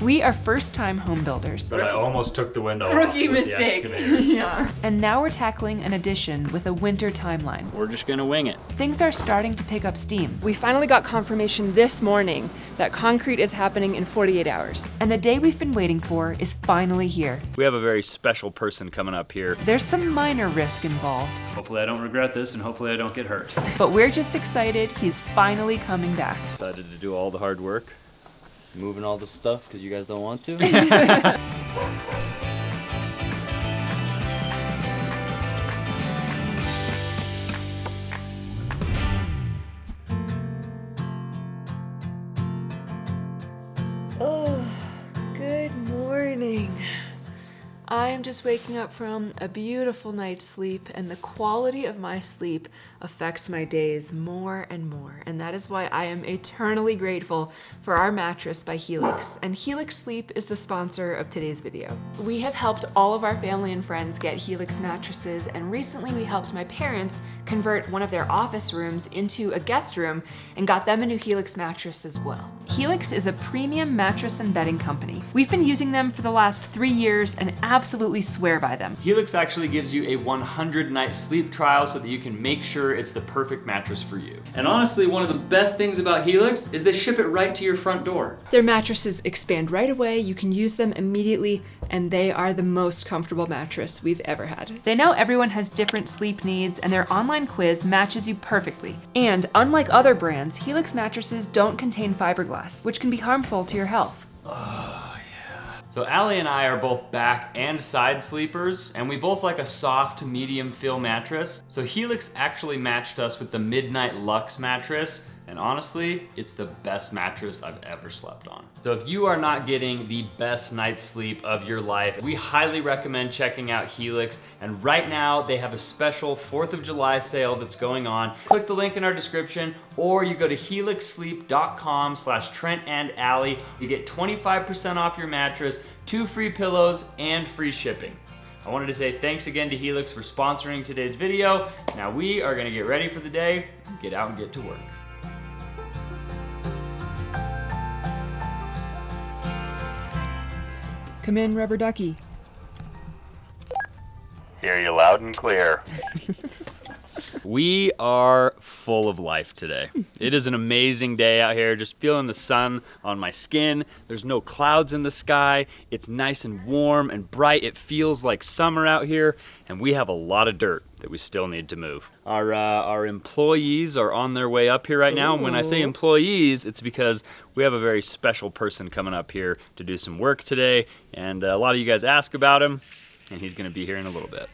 We are first-time home builders. But I almost took the window off. Rookie with the mistake. excavator. Yeah. And now we're tackling an addition with a winter timeline. We're just gonna wing it. Things are starting to pick up steam. We finally got confirmation this morning that concrete is happening in 48 hours. And the day we've been waiting for is finally here. We have a very special person coming up here. There's some minor risk involved. Hopefully I don't regret this and hopefully I don't get hurt. But we're just excited he's finally coming back. Decided to do all the hard work. Moving all the stuff because you guys don't want to. Oh, good morning. I am just waking up from a beautiful night's sleep, and the quality of my sleep affects my days more and more. And that is why I am eternally grateful for our mattress by Helix. And Helix Sleep is the sponsor of today's video. We have helped all of our family and friends get Helix mattresses, and recently we helped my parents convert one of their office rooms into a guest room and got them a new Helix mattress as well. Helix is a premium mattress and bedding company. We've been using them for the last 3 years and absolutely swear by them. Helix actually gives you a 100-night sleep trial so that you can make sure it's the perfect mattress for you. And honestly, one of the best things about Helix is they ship it right to your front door. Their mattresses expand right away, you can use them immediately, and they are the most comfortable mattress we've ever had. They know everyone has different sleep needs, and their online quiz matches you perfectly. And unlike other brands, Helix mattresses don't contain fiberglass, which can be harmful to your health. So Allie and I are both back and side sleepers, and we both like a soft, medium feel mattress. So Helix actually matched us with the Midnight Luxe mattress, and honestly, it's the best mattress I've ever slept on. So if you are not getting the best night's sleep of your life, we highly recommend checking out Helix. And right now, they have a special 4th of July sale that's going on. Click the link in our description, or you go to helixsleep.com/TrentandAllie. You get 25% off your mattress, 2 free pillows, and free shipping. I wanted to say thanks again to Helix for sponsoring today's video. Now we are gonna get ready for the day, get out and get to work. Come in, rubber ducky. Hear you loud and clear. We are full of life today. It is an amazing day out here, just feeling the sun on my skin. There's no clouds in the sky. It's nice and warm and bright. It feels like summer out here, and we have a lot of dirt that we still need to move. Our employees are on their way up here right now, and when I say employees, it's because we have a very special person coming up here to do some work today, and a lot of you guys ask about him, and he's gonna be here in a little bit.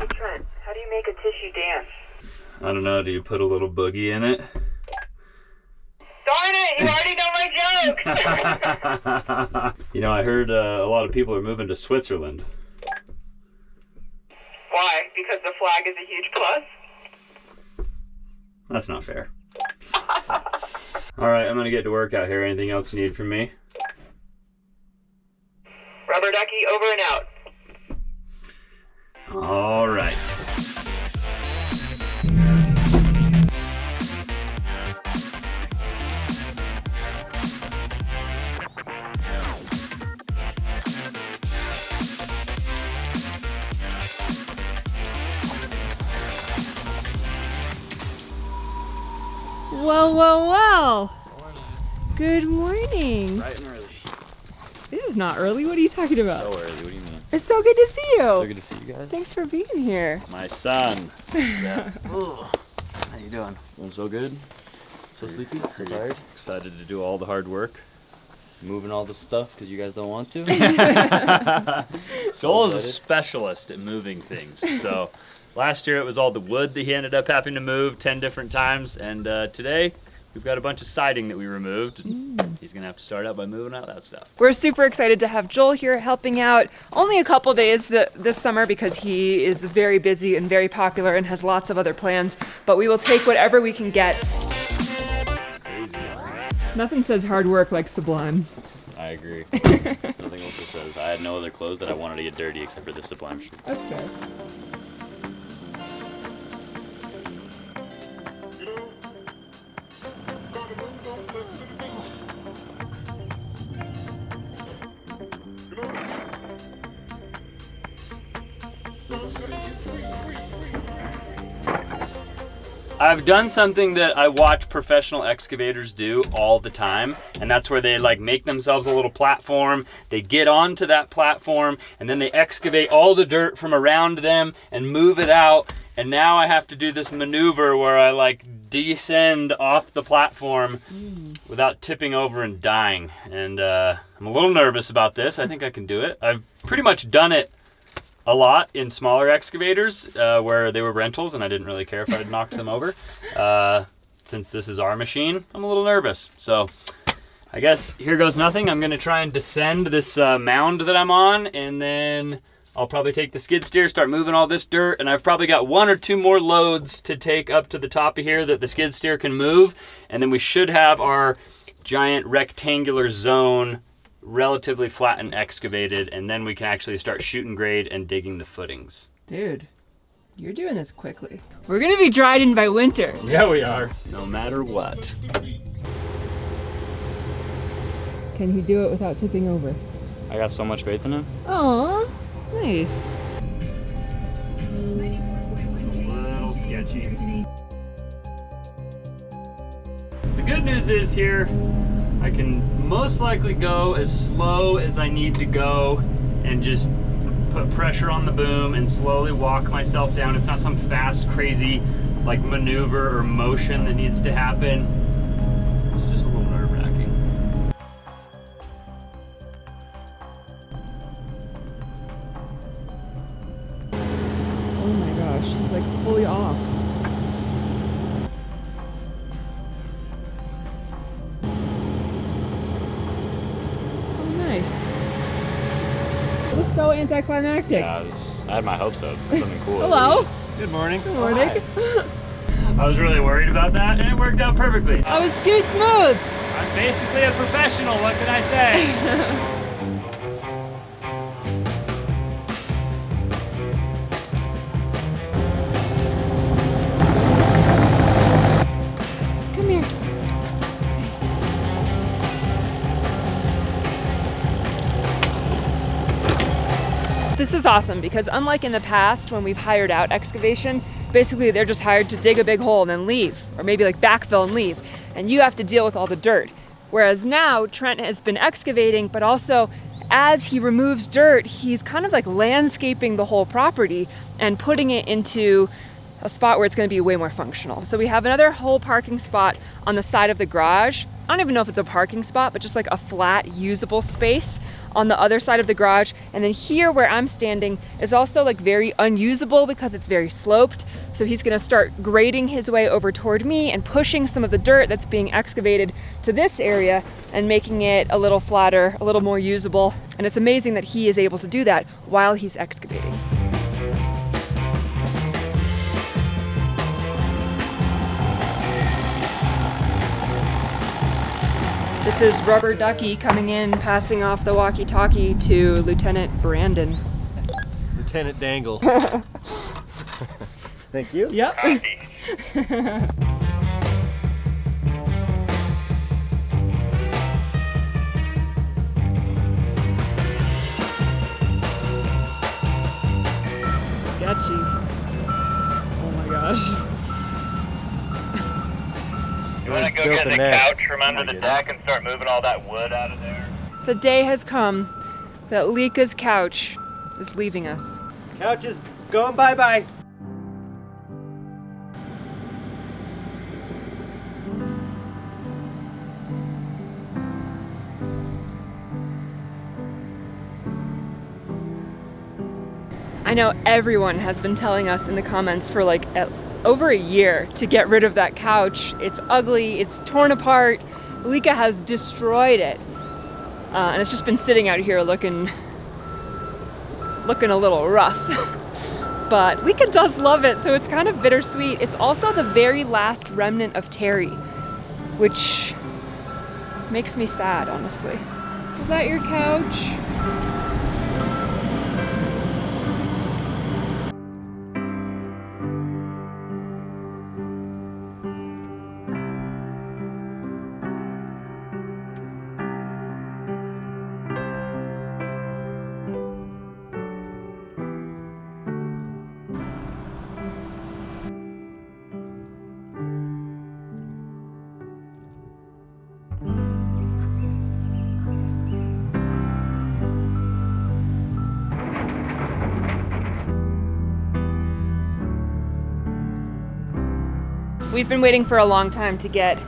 Trent, how do you make a tissue dance? I don't know, do you put a little boogie in it? Darn it, you already know my joke! You know, I heard a lot of people are moving to Switzerland. Why? Because the flag is a huge plus? That's not fair. All right, I'm gonna get to work out here. Anything else you need from me? Rubber ducky, over and out. All right. Well, well, well. Good morning. Bright and early. This is not early. What are you talking about? So early, what do you mean? It's so good to see you. So good to see you guys. Thanks for being here. My son. Yeah. How you doing? Doing so good? So sleepy? So tired? Excited to do all the hard work. Moving all the stuff because you guys don't want to. Joel is a specialist at moving things. So last year it was all the wood that he ended up having to move 10 different times, and today we've got a bunch of siding that we removed, and he's gonna have to start out by moving out that stuff. We're super excited to have Joel here helping out. Only a couple days this summer because he is very busy and very popular and has lots of other plans, but we will take whatever we can get. Crazy. Nothing says hard work like Sublime. I agree. Nothing else says. I had no other clothes that I wanted to get dirty except for this Sublime shirt. That's fair. I've done something that I watch professional excavators do all the time, and that's where they like make themselves a little platform, they get onto that platform, and then they excavate all the dirt from around them and move it out, and now I have to do this maneuver where I like descend off the platform without tipping over and dying, and I'm a little nervous about this. I think I can do it. I've pretty much done it a lot in smaller excavators where they were rentals and I didn't really care if I'd knocked them over. Since this is our machine, I'm a little nervous. So I guess here goes nothing. I'm gonna try and descend this mound that I'm on, and then I'll probably take the skid steer, start moving all this dirt, and I've probably got 1 or 2 more loads to take up to the top of here that the skid steer can move, and then we should have our giant rectangular zone relatively flat and excavated, and then we can actually start shooting grade and digging the footings. Dude, you're doing this quickly. We're gonna be dried in by winter. Yeah, we are. No matter what. Can he do it without tipping over? I got so much faith in him. Aw, nice. A little sketchy. The good news is here, I can most likely go as slow as I need to go and just put pressure on the boom and slowly walk myself down. It's not some fast, crazy like maneuver or motion that needs to happen. It's just a little nerve-wracking. Oh my gosh, he's like fully off. It was so anticlimactic. Yeah, I had my hopes up for something cool. Hello. Good morning. Good morning. I was really worried about that, and it worked out perfectly. That was too smooth. I'm basically a professional, what can I say? Come here. This is awesome because unlike in the past when we've hired out excavation, basically they're just hired to dig a big hole and then leave, or maybe like backfill and leave, and you have to deal with all the dirt. Whereas now Trent has been excavating, but also as he removes dirt, he's kind of like landscaping the whole property and putting it into a spot where it's going to be way more functional. So we have another whole parking spot on the side of the garage. I don't even know if it's a parking spot, but just like a flat usable space on the other side of the garage. And then here where I'm standing is also like very unusable because it's very sloped. So he's gonna start grading his way over toward me and pushing some of the dirt that's being excavated to this area and making it a little flatter, a little more usable. And it's amazing that he is able to do that while he's excavating. This is Rubber Ducky coming in, passing off the walkie-talkie to Lieutenant Brandon. Lieutenant Dangle. Thank you. Yep. Sketchy. Oh my gosh. You want to go get the couch from under the deck and start moving all that wood out of there? The day has come that Lika's couch is leaving us. Couch is going bye-bye. I know everyone has been telling us in the comments for like over a year to get rid of that couch. It's ugly, it's torn apart. Lika has destroyed it. And it's just been sitting out here looking a little rough. But Lika does love it, so it's kind of bittersweet. It's also the very last remnant of Terry, which makes me sad, honestly. Is that your couch? We've been waiting for a long time to get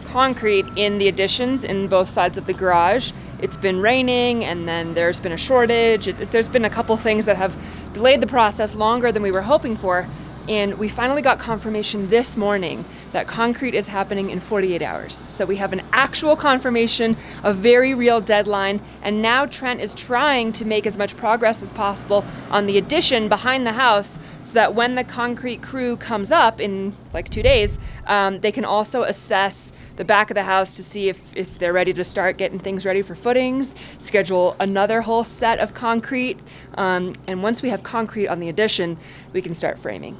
concrete in the additions in both sides of the garage. It's been raining and then there's been a shortage. There's been a couple things that have delayed the process longer than we were hoping for. And we finally got confirmation this morning that concrete is happening in 48 hours. So we have an actual confirmation, a very real deadline, and now Trent is trying to make as much progress as possible on the addition behind the house so that when the concrete crew comes up in like 2 days, they can also assess the back of the house to see if they're ready to start getting things ready for footings, schedule another whole set of concrete, and once we have concrete on the addition, we can start framing.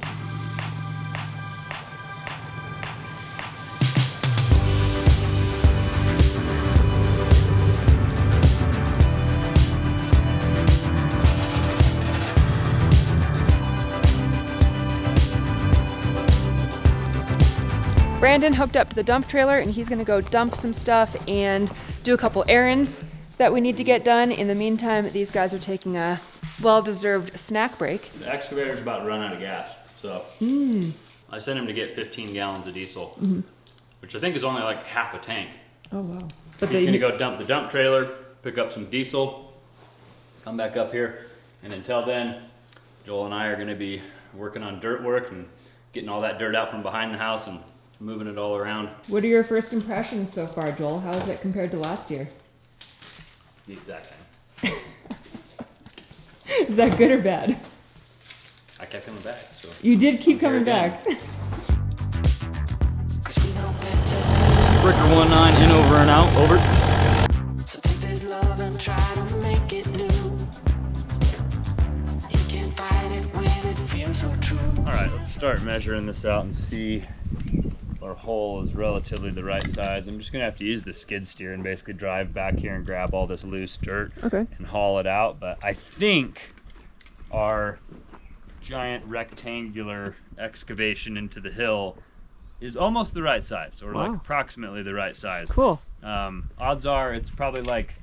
Brandon hooked up to the dump trailer and he's gonna go dump some stuff and do a couple errands that we need to get done. In the meantime, these guys are taking a well-deserved snack break. The excavator's about to run out of gas, so I sent him to get 15 gallons of diesel, which I think is only like half a tank. Oh, wow. He's gonna go dump the dump trailer, pick up some diesel, come back up here, and until then, Joel and I are gonna be working on dirt work and getting all that dirt out from behind the house and moving it all around. What are your first impressions so far, Joel? How is it compared to last year? The exact same. Is that good or bad? I kept coming back, so. You did keep coming again. back. Bricker 19 in, over and out, over. So take this love and try to make it new. You can't fight it when it feels so true. All right, let's start measuring this out and see if our hole is relatively the right size. I'm just gonna have to use the skid steer and basically drive back here and grab all this loose dirt and haul it out. But I think our giant rectangular excavation into the hill is almost the right size, or like approximately the right size. Cool. Odds are it's probably like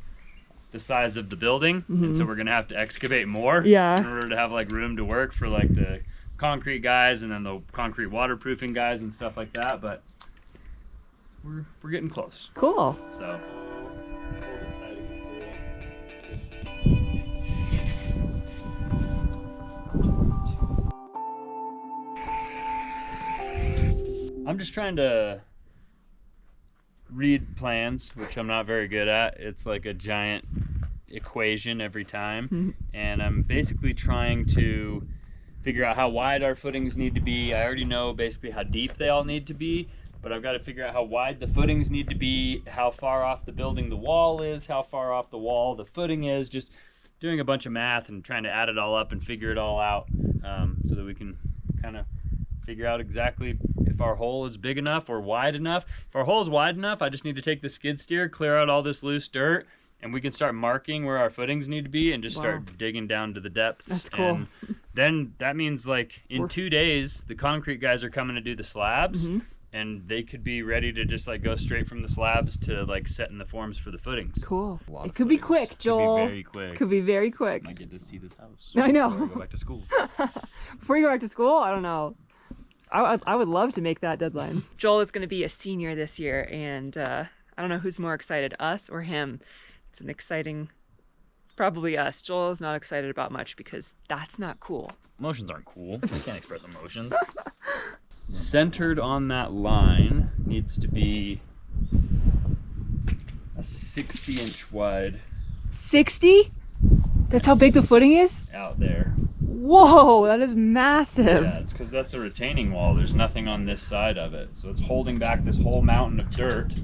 the size of the building, and so we're gonna have to excavate more in order to have like room to work for like the concrete guys and then the concrete waterproofing guys and stuff like that. But we're getting close. Cool. So. I'm just trying to read plans, which I'm not very good at. It's like a giant equation every time. And I'm basically trying to figure out how wide our footings need to be. I already know basically how deep they all need to be, but I've got to figure out how wide the footings need to be, how far off the building the wall is, how far off the wall the footing is, just doing a bunch of math and trying to add it all up and figure it all out, so that we can kind of figure out exactly if our hole is big enough or wide enough. If our hole is wide enough, I just need to take the skid steer, clear out all this loose dirt, and we can start marking where our footings need to be and just start digging down to the depths. That's cool. And then that means like in 2 days, the concrete guys are coming to do the slabs, and they could be ready to just like go straight from the slabs to like setting the forms for the footings. Cool. It could be quick, Joel. Could be very quick. Could be very quick. I get to see this house. I know. Before I go back to school. Before you go back to school, I don't know. I would love to make that deadline. Joel is going to be a senior this year, and I don't know who's more excited, us or him. It's an exciting, probably us. Joel is not excited about much because that's not cool. Emotions aren't cool. You can't express emotions. Centered on that line needs to be a 60-inch wide 60? That's how big the footing is? out there. Whoa, that is massive. Yeah, it's because that's a retaining wall. There's nothing on this side of it. So it's holding back this whole mountain of dirt.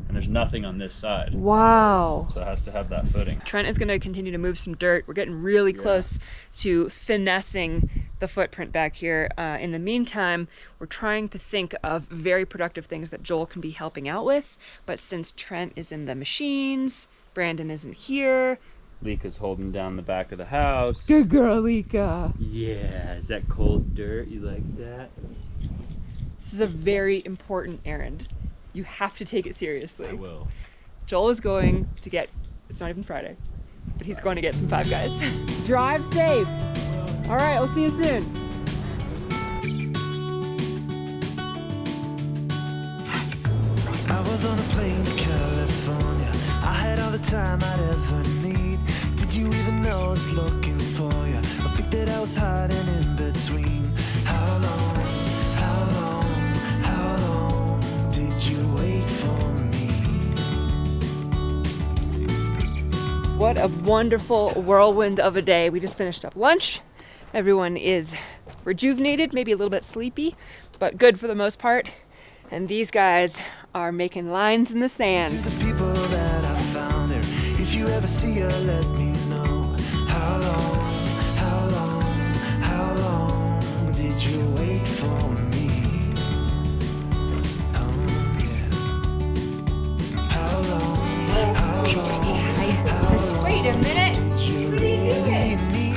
And and there's nothing on this side. Wow. So it has to have that footing. Trent is gonna continue to move some dirt. We're getting really close to finessing the footprint back here. In the meantime, we're trying to think of very productive things that Joel can be helping out with. But since Trent is in the machines, Brandon isn't here. Lika's holding down the back of the house. Good girl, Lika. Yeah, is that cold dirt? You like that? This is a very important errand. You have to take it seriously. I will. Joel is going to get, it's not even Friday, but he's going to get some Five Guys. Drive safe. All right, I'll see you soon. I was on a plane to California. I had all the time I'd ever need. Did you even know I was looking for you? I think that I was hiding in between. How long, how long, how long did you wait for me? What a wonderful whirlwind of a day. We just finished up lunch. Everyone is rejuvenated, maybe a little bit sleepy, but good for the most part. And these guys are making lines in the sand. To the people that I found there, if you ever see her, let me know. How long, how long, how long did you wait for me? Oh, yeah. How long, how long, Wait a minute. did you really need?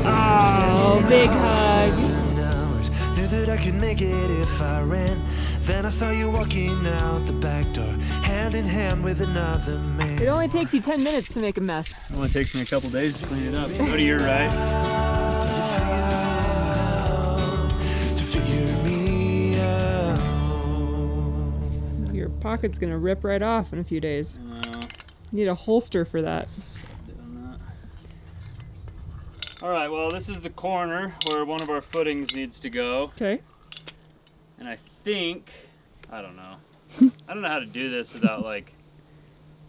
Oh, big hug. 7 hours, knew that I could make it if I ran. Then I saw you walking out the back door, hand in hand with another man. It only takes you 10 minutes to make a mess. It only takes me a couple days to clean it up. Go to your right. To figure me out. Your pocket's gonna rip right off in a few days. You need a holster for that. All right, well, this is the corner where one of our footings needs to go. Okay. And I think, I don't know how to do this without like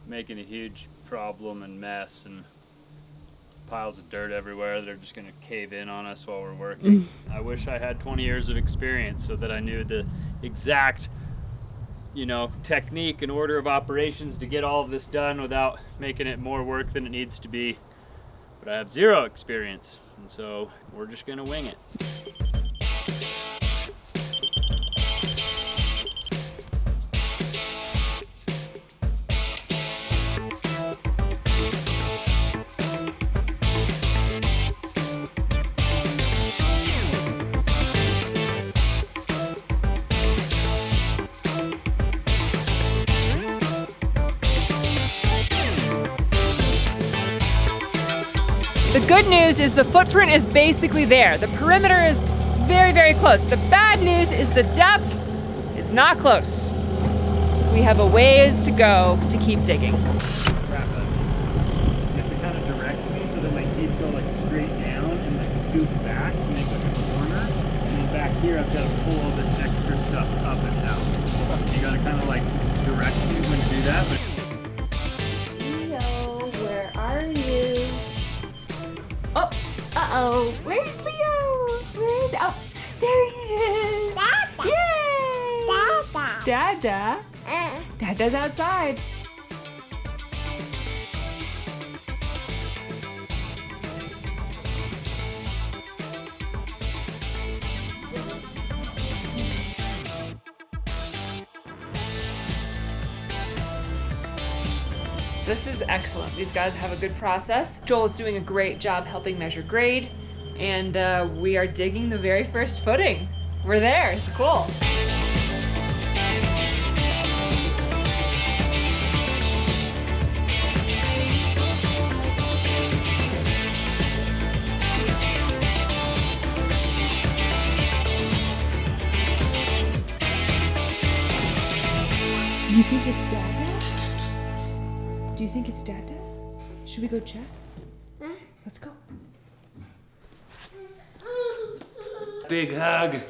making a huge problem and mess and piles of dirt everywhere that are just gonna cave in on us while we're working. I wish I had 20 years of experience so that I knew the exact, technique and order of operations to get all of this done without making it more work than it needs to be. But I have zero experience, and so we're just gonna wing it. The good news is the footprint is basically there. The perimeter is very, very close. The bad news is the depth is not close. We have a ways to go to keep digging. You have to kind of direct me so that my teeth go like straight down and like scoop back to make like a corner. And then back here I've got to pull all this extra stuff up and out. You gotta kind of like direct me when you do that. Leo, where are you? Oh, uh-oh. Where's Leo? Where is, oh, there he is. Dada. Yay! Dada? Dada's outside. This is excellent. These guys have a good process. Joel is doing a great job helping measure grade, and we are digging the very first footing. We're there. It's cool. You think it's Dada? Do you think it's Dada? Should we go check? Let's go. Big hug. Is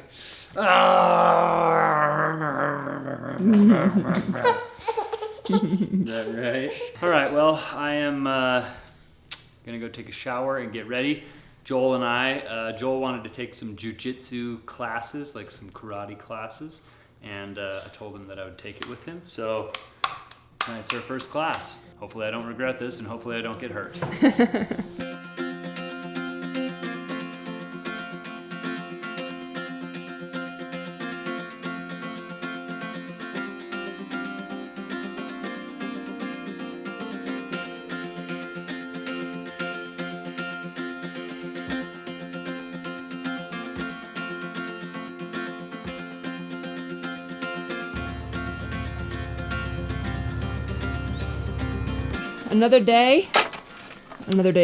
that right? All right, well, I am gonna go take a shower and get ready. Joel and I, Joel wanted to take some jujitsu classes, like some karate classes. and I told him that I would take it with him. So tonight's our first class. Hopefully I don't regret this, and hopefully I don't get hurt. Another day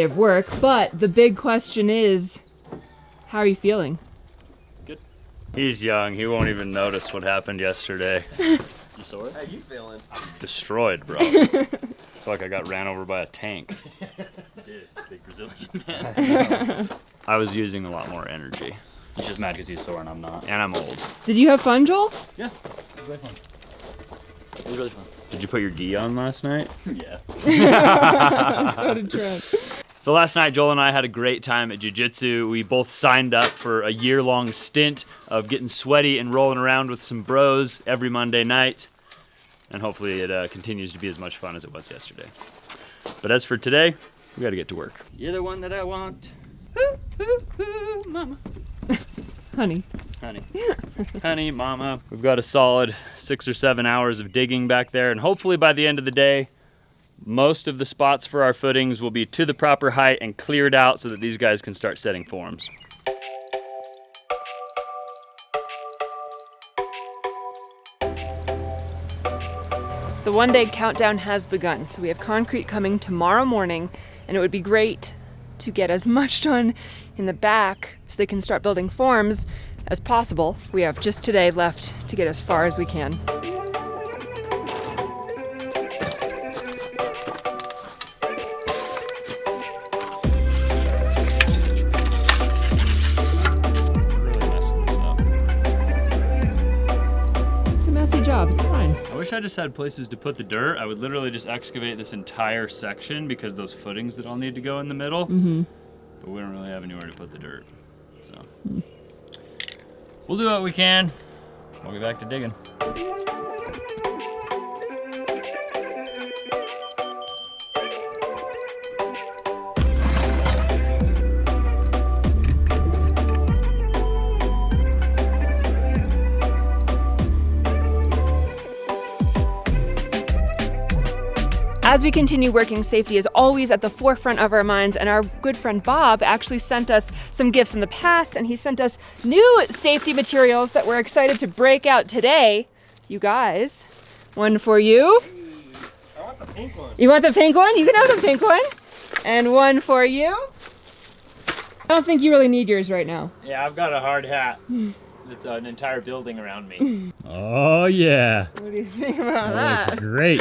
of work, but the big question is, how are you feeling? Good. He's young, he won't even notice what happened yesterday. You sore? How you feeling? I'm destroyed, bro. I feel like I got ran over by a tank. Dude, big Brazilian man. I was using a lot more energy. He's just mad because he's sore and I'm not. And I'm old. Did you have fun, Joel? Yeah, it was really fun. It was really fun. Did you put your gi on last night? Yeah. So did Trent. So last night, Joel and I had a great time at jiu-jitsu. We both signed up for a year-long stint of getting sweaty and rolling around with some bros every Monday night. And hopefully it continues to be as much fun as it was yesterday. But as for today, we gotta get to work. You're the one that I want. Mama. Honey. Honey. Honey, mama. We've got a solid 6 or 7 hours of digging back there, and hopefully by the end of the day, most of the spots for our footings will be to the proper height and cleared out so that these guys can start setting forms. The one-day countdown has begun, so we have concrete coming tomorrow morning, and it would be great to get as much done in the back so they can start building forms as possible. We have just today left to get as far as we can. Really messing this up. It's a messy job, it's fine. I wish I just had places to put the dirt. I would literally just excavate this entire section because those footings that all need to go in the middle. Mm-hmm. But we don't really have anywhere to put the dirt. So we'll do what we can. We'll get back to digging. As we continue working, safety is always at the forefront of our minds, and our good friend Bob actually sent us some gifts in the past, and he sent us new safety materials that we're excited to break out today. You guys, one for you. I want the pink one. You want the pink one? You can have the pink one. And one for you. I don't think you really need yours right now. Yeah, I've got a hard hat. It's an entire building around me. Oh yeah. What do you think about that? Great.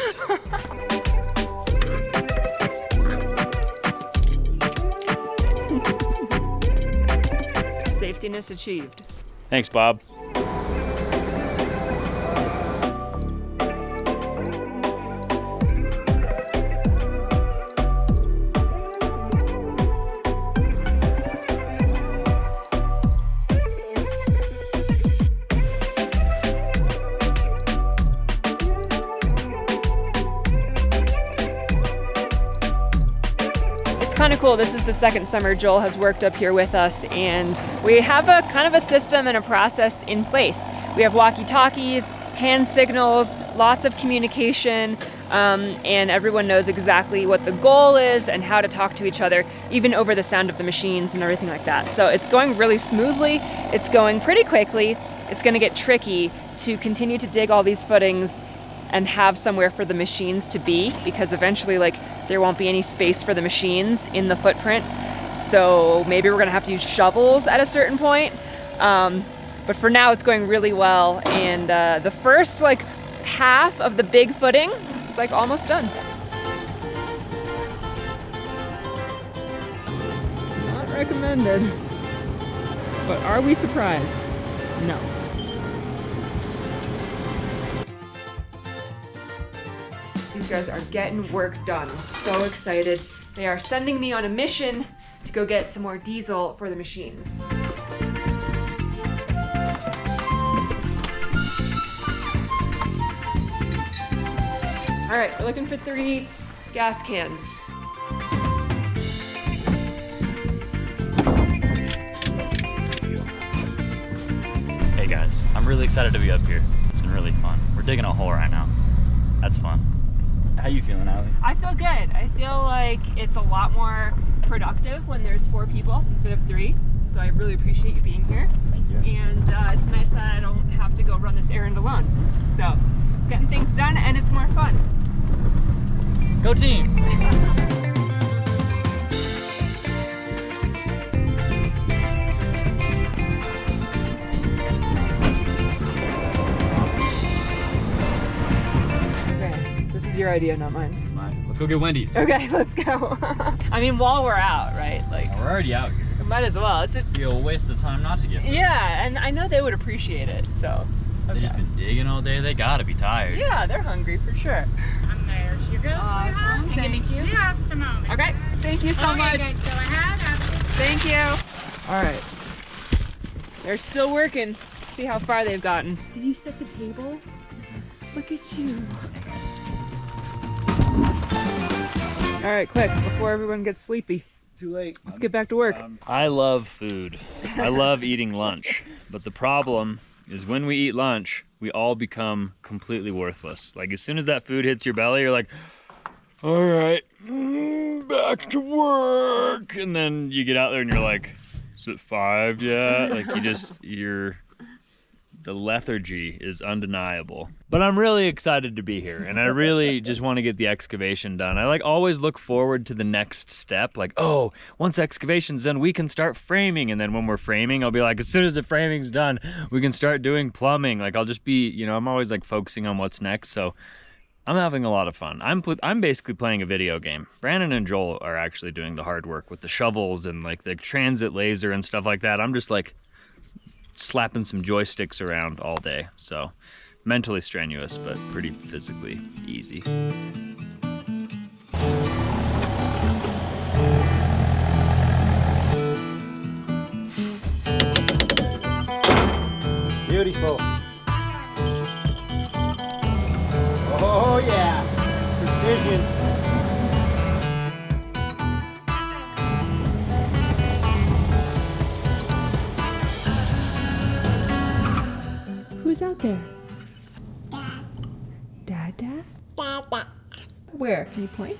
Safetiness achieved. Thanks, Bob. Kind of cool. This is the second summer Joel has worked up here with us, and we have a kind of a system and a process in place. We have walkie-talkies, hand signals, lots of communication, and everyone knows exactly what the goal is and how to talk to each other, even over the sound of the machines and everything like that. So it's going really smoothly. It's going pretty quickly. It's going to get tricky to continue to dig all these footings and have somewhere for the machines to be, because eventually there won't be any space for the machines in the footprint. So maybe we're gonna have to use shovels at a certain point. But for now it's going really well, and the first half of the big footing is almost done. Not recommended. But are we surprised? No. These guys are getting work done. I'm so excited. They are sending me on a mission to go get some more diesel for the machines. All right, we're looking for 3 gas cans. Hey guys, I'm really excited to be up here. It's been really fun. We're digging a hole right now. That's fun. How you feeling, Allie? I feel good. I feel like it's a lot more productive when there's 4 people instead of 3. So I really appreciate you being here. Thank you. And it's nice that I don't have to go run this errand alone. So getting things done and it's more fun. Go team! Okay, this is your idea, not mine. Mine. Let's go get Wendy's. Okay, let's go. I mean, while we're out, right? Like, We're already out here. might as well. It's just, It'd be a waste of time not to get food. yeah, and I know they would appreciate it, so. They've just been digging all day. They gotta be tired. Yeah, they're hungry for sure. And there's your go, sweetheart. And give me just a moment. Okay, thank you so Okay, much. guys, go ahead. Thank you. All right. They're still working. See how far they've gotten. Did you set the table? Look at you. All right, quick, before everyone gets sleepy. Too late. Let's get back to work. I love food. I love eating lunch. But the problem is when we eat lunch, we all become completely worthless. Like as soon as that food hits your belly, you're like, all right, back to work. And then you get out there and you're like, is it 5 yet? Like the lethargy is undeniable. But I'm really excited to be here and I really just want to get the excavation done. I like always look forward to the next step. Like, oh, once excavation's done, we can start framing. And then when we're framing, I'll be like, as soon as the framing's done, we can start doing plumbing. Like I'll just be, you know, I'm always like focusing on what's next. So I'm having a lot of fun. I'm basically playing a video game. Brandon and Joel are actually doing the hard work with the shovels and like the transit laser and stuff like that. I'm just like slapping some joysticks around all day. So mentally strenuous, but pretty physically easy. Beautiful. Oh yeah, precision. Who's out there? Dada? Dada. Where? Can you point?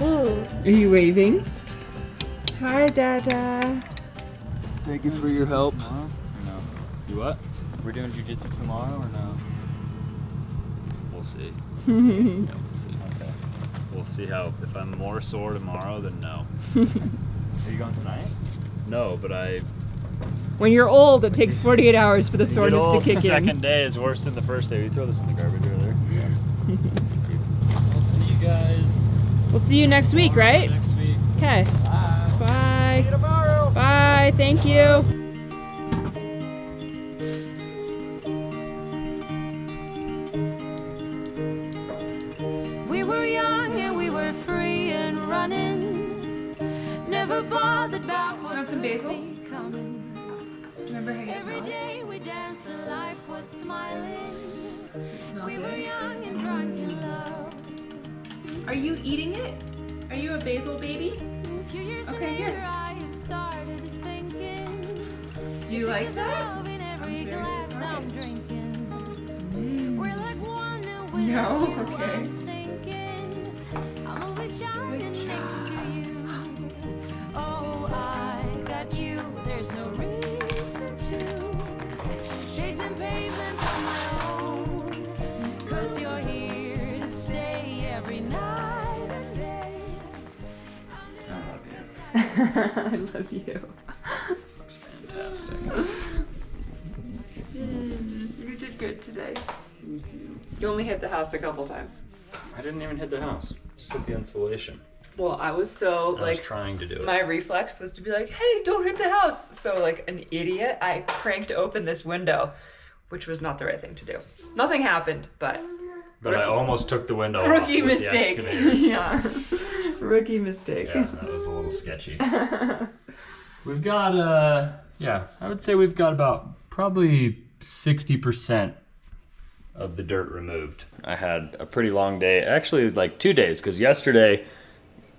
Oh, are you waving? Hi, Dada. Thank you for your help. Tomorrow? No. You what? We're doing jujitsu tomorrow or no? We'll see. Yeah, we'll see. Okay. We'll see how, if I'm more sore tomorrow, then no. Are you going tonight? No, but When you're old, it takes 48 hours for the get soreness to old, kick the in. second day is worse than the first day. You throw this in the garbage earlier. Yeah. I'll see you guys We'll see you next week, right? next week. Okay. Bye. Bye. See you tomorrow. Bye. Thank you. We were young and we were free and running. Never bothered about what Want some could basil? be coming. Do you remember how you Every smell it? day we danced and life was smiling. Does it smell We were good? young and drunk in love. Are you eating it? Are you a basil baby? A few years Okay, later, here. I have started thinking. Do you like There's that? love in every I'm very glass I'm surprised. drinking. We're like one and with No? you Okay. I'm sinking. I'm always shining next to you. Oh, I got you. There's no reason to chasing pavement on my own. 'Cause you're here to stay every night and day. I love you. This looks fantastic. You did good today. You only hit the house a couple times. I didn't even hit the house. Just hit the insulation. Well, I was so I was like, trying to do it. my reflex was to be like, hey, don't hit the house. So like an idiot, I cranked open this window, which was not the right thing to do. Nothing happened, but But I almost took the window off rookie with the mistake. excavator. Yeah, rookie mistake. Yeah, that was a little sketchy. We've got, yeah, I would say we've got about probably 60% of the dirt removed. I had a pretty long day, actually like 2 days, because yesterday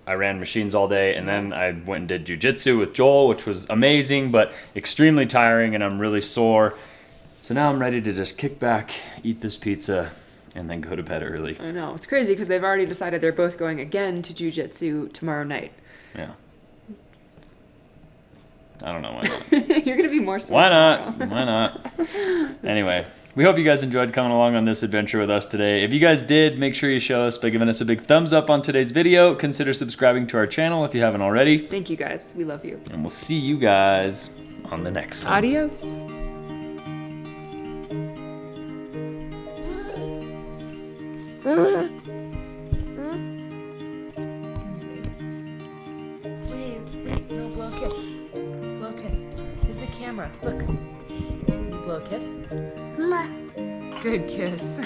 I ran machines all day, and then I went and did jujitsu with Joel, which was amazing, but extremely tiring, and I'm really sore. So now I'm ready to just kick back, eat this pizza, and then go to bed early. I know, it's crazy because they've already decided they're both going again to jujitsu tomorrow night. Yeah. I don't know why not. You're gonna be more sore Why not? tomorrow. Why not? Anyway, we hope you guys enjoyed coming along on this adventure with us today. If you guys did, make sure you show us by giving us a big thumbs up on today's video. Consider subscribing to our channel if you haven't already. Thank you guys, we love you. And we'll see you guys on the next one. Adios. Wait, no, blow a kiss. Blow a kiss. This is a camera. Look. You blow a kiss. Good kiss.